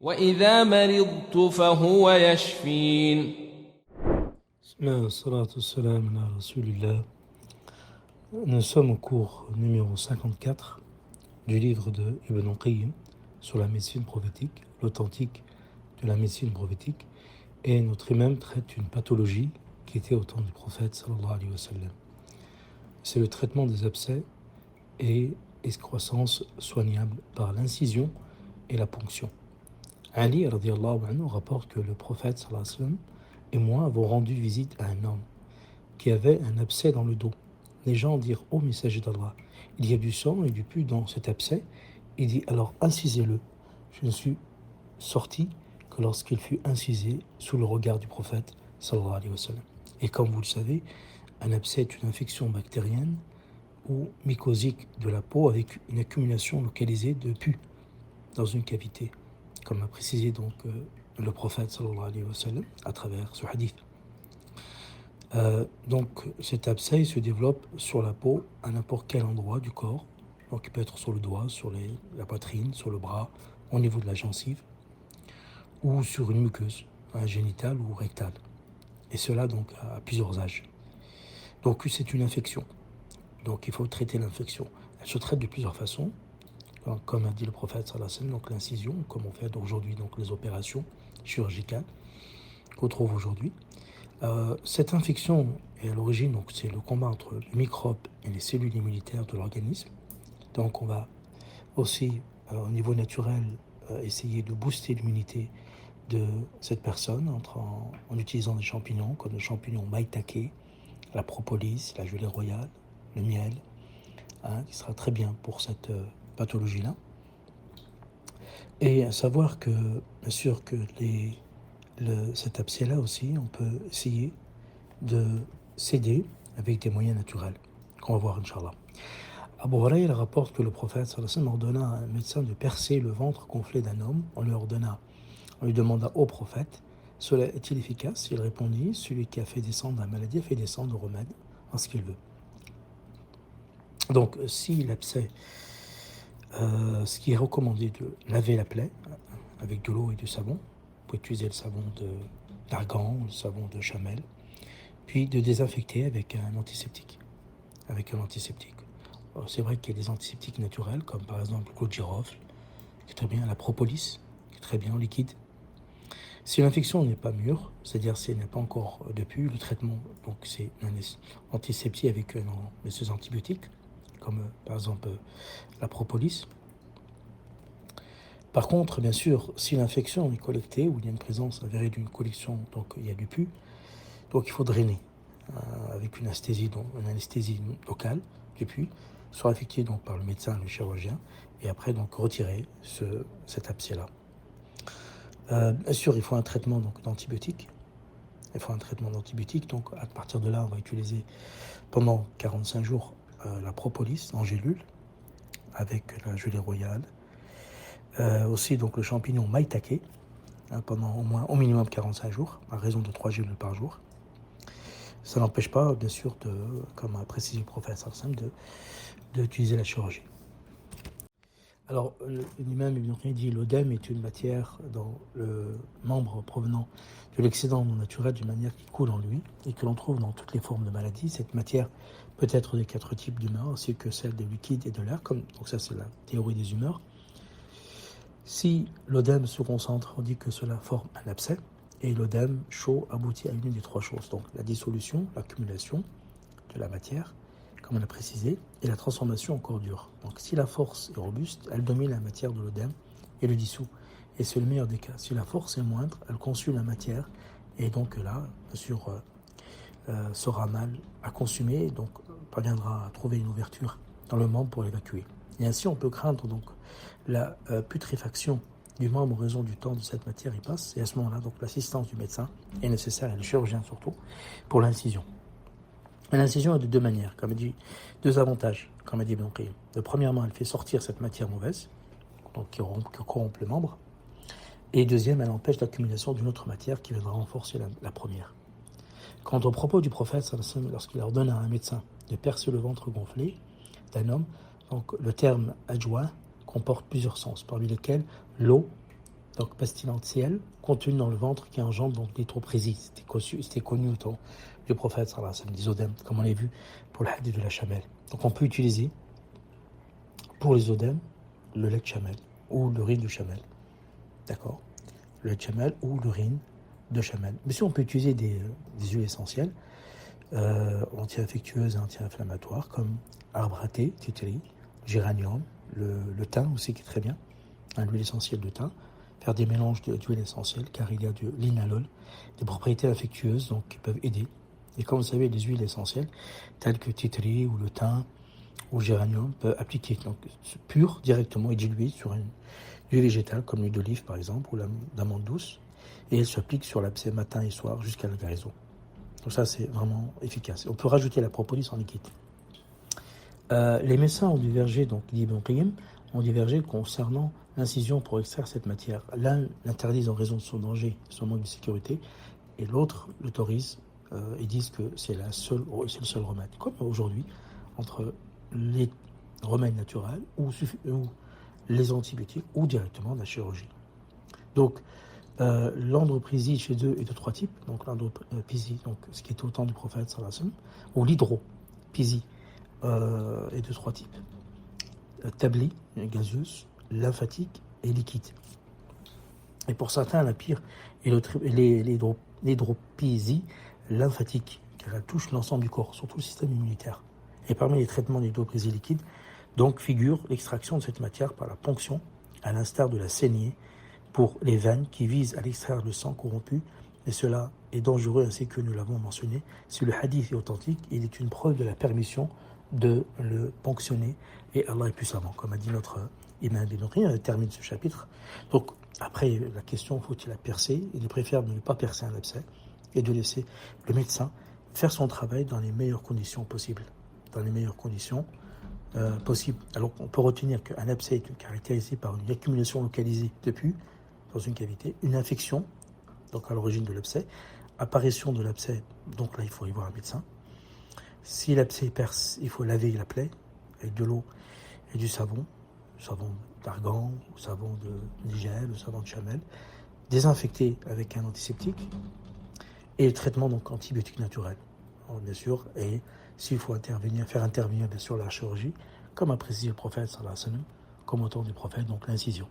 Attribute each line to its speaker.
Speaker 1: وإذا مرضت فهو يشفين.
Speaker 2: Bismillah, salatu wassalam ala rasulillah. Nous sommes au cours numéro 54 du livre de Ibn Qayyim sur la médecine prophétique, l'authentique de la médecine prophétique. Et notre imam traite une pathologie qui était au temps du prophète sallallahu alayhi wa sallam. C'est le traitement des abcès et excroissance soignable par l'incision et la ponction. Ali radiyallahu anhu rapporte que le prophète sallallahu alayhi wa sallam et moi avons rendu visite à un homme qui avait un abcès dans le dos. Les gens dirent: ô messager d'Allah, il y a du sang et du pus dans cet abcès. Il dit: alors incisez-le. Je ne suis sorti que lorsqu'il fut incisé sous le regard du prophète sallallahu alayhi wa sallam. Et comme vous le savez, un abcès est une infection bactérienne ou mycosique de la peau avec une accumulation localisée de pus dans une cavité, comme a précisé donc le prophète sallallahu alayhi wa sallam à travers ce hadith. Donc cet abcès se développe sur la peau à n'importe quel endroit du corps. Donc il peut être sur le doigt, sur la poitrine, sur le bras, au niveau de la gencive ou sur une muqueuse, génitale ou rectale. Et cela donc à plusieurs âges. Donc c'est une infection. Donc il faut traiter l'infection. Elle se traite de plusieurs façons. Donc, comme a dit le prophète sallallahu alayhi wa sallam, donc l'incision, comme on fait aujourd'hui donc les opérations chirurgicales qu'on trouve aujourd'hui. Cette infection est à l'origine, donc c'est le combat entre le microbe et les cellules immunitaires de l'organisme. Donc on va aussi au niveau naturel essayer de booster l'immunité de cette personne en utilisant des champignons comme le champignon maïtake, la propolis, la gelée royale, le miel, qui sera très bien pour cette pathologie-là. Et à savoir que, bien sûr, que cet abcès-là aussi, on peut essayer de s'aider avec des moyens naturels, qu'on va voir, Inch'Allah. Abu Hurayra rapporte que le prophète sallallahu alayhi wa sallam ordonna à un médecin de percer le ventre gonflé d'un homme. On lui demanda au prophète: cela est-il efficace? Il répondit: celui qui a fait descendre la maladie a fait descendre le remède en ce qu'il veut. Donc, si l'abcès, ce qui est recommandé de laver la plaie avec de l'eau et du savon. Vous pouvez utiliser le savon d'argan, le savon de chamel, puis de désinfecter avec un antiseptique. C'est vrai qu'il y a des antiseptiques naturels, comme par exemple l'eau de girofle, qui est très bien, la propolis, qui est très bien en liquide. Si l'infection n'est pas mûre, c'est-à-dire si elle n'a pas encore de pus, le traitement, donc c'est un antiseptique avec des antibiotiques, comme par exemple la propolis. Par contre, bien sûr, si l'infection est collectée ou il y a une présence avérée d'une collection, donc il y a du pus, donc il faut drainer avec une anesthésie locale du pus, soit effectuée donc par le médecin, le chirurgien, et après donc retirer cet abcès-là. Bien sûr, il faut un traitement donc d'antibiotiques. Donc à partir de là, on va utiliser pendant 45 jours la propolis en gélule avec la gelée royale. Aussi donc le champignon maïtake pendant au minimum 45 jours, à raison de 3 gélules par jour. Ça n'empêche pas, bien sûr, comme a précisé le prophète sallallahu alayhi wa sallam, d'utiliser la chirurgie. Alors, l'imam Ibn Qayyim dit: l'œdème est une matière dans le membre provenant de l'excédent non naturel d'une manière qui coule en lui et que l'on trouve dans toutes les formes de maladies. Cette matière peut être des 4 types d'humeurs ainsi que celle des liquides et de l'air. Donc ça, c'est la théorie des humeurs. Si l'œdème se concentre, on dit que cela forme un abcès, et l'œdème chaud aboutit à une des 3 choses. Donc la dissolution, l'accumulation de la matière, comme on a précisé, et la transformation en corps dur. Donc si la force est robuste, elle domine la matière de l'œdème et le dissout. Et c'est le meilleur des cas. Si la force est moindre, elle consume la matière, et donc là, bien sûr, sera mal à consumer, et donc parviendra à trouver une ouverture dans le membre pour l'évacuer. Et ainsi, on peut craindre donc la putréfaction du membre en raison du temps de cette matière y passe. Et à ce moment-là, donc l'assistance du médecin est nécessaire, et du chirurgien surtout, pour l'incision. Et l'incision est de 2 manières, comme dit, 2 avantages, comme a dit Ibn Qayyim. Premièrement, elle fait sortir cette matière mauvaise, donc qui corrompt le membre. Et deuxième, elle empêche l'accumulation d'une autre matière qui viendra renforcer la première. Quant au propos du prophète, lorsqu'il ordonne à un médecin de percer le ventre gonflé d'un homme, donc le terme adjoint comporte plusieurs sens, parmi lesquels l'eau donc pestilentielle, contenue dans le ventre qui engendre donc l'hydroprésie. C'était connu au temps du prophète sallallahu alayhi wa sallam, des odèmes, comme on l'a vu pour le hadith de la chamelle. Donc on peut utiliser pour les odèmes le lait de chamelle ou l'urine de chamelle. D'accord? Le lait de chamelle ou l'urine de chamelle. Mais si on peut utiliser des huiles essentielles, anti-infectieuses et anti-inflammatoires, comme arbre à thé, titri, géranium, le thym aussi qui est très bien, l'huile essentielle de thym, faire des mélanges d'huile essentielle car il y a du linalol, des propriétés infectieuses donc qui peuvent aider. Et comme vous savez, les huiles essentielles telles que titri ou le thym ou géranium peuvent appliquer donc pur directement et dilué sur une huile végétale comme l'huile d'olive par exemple ou d'amande douce, et elle s'applique sur l'abcès matin et soir jusqu'à la guérison. Donc ça c'est vraiment efficace. On peut rajouter la propolis en liquide. Les médecins ont divergé, donc l'Ibn Qayyim ont divergé concernant l'incision pour extraire cette matière. L'un l'interdise en raison de son danger, son manque de sécurité, et l'autre l'autorise et disent que c'est le seul remède. Comme aujourd'hui, entre les remèdes naturels ou les antibiotiques ou directement la chirurgie. Donc, l'androprésie chez eux est de trois types. Donc, l'androprésie, donc ce qui est au temps du prophète sallallahu alayhi wa sallam, ou l'hydropésie est de trois types. Tabli, gazeuse, lymphatique et liquide. Et pour certains, la pire est l'hydropésie lymphatique, car elle touche l'ensemble du corps, surtout le système immunitaire. Et parmi les traitements d'hydropésie liquide, donc figure l'extraction de cette matière par la ponction, à l'instar de la saignée, pour les veines qui visent à l'extraire le sang corrompu, et cela est dangereux ainsi que nous l'avons mentionné. Si le hadith est authentique, il est une preuve de la permission de le ponctionner, et Allah est plus savant, comme a dit notre Imam Ibn Qayyim, elle termine ce chapitre. Donc après la question, faut-il la percer? Il est préférable de ne pas percer un abcès et de laisser le médecin faire son travail dans les meilleures conditions possibles. Dans les meilleures conditions possibles. Alors on peut retenir qu'un abcès est caractérisé par une accumulation localisée de pus dans une cavité, une infection, donc à l'origine de l'abcès, apparition de l'abcès, donc là il faut y voir un médecin. Si l'abcès perce, il faut laver la plaie avec de l'eau et du savon d'argan, ou savon de nigel, ou savon de chamel, désinfecter avec un antiseptique, et le traitement donc antibiotique naturel, bien sûr, et s'il faut faire intervenir bien sûr la chirurgie, comme a précisé le prophète sallallahu alayhi wa sallam, comme au temps du prophète, donc l'incision.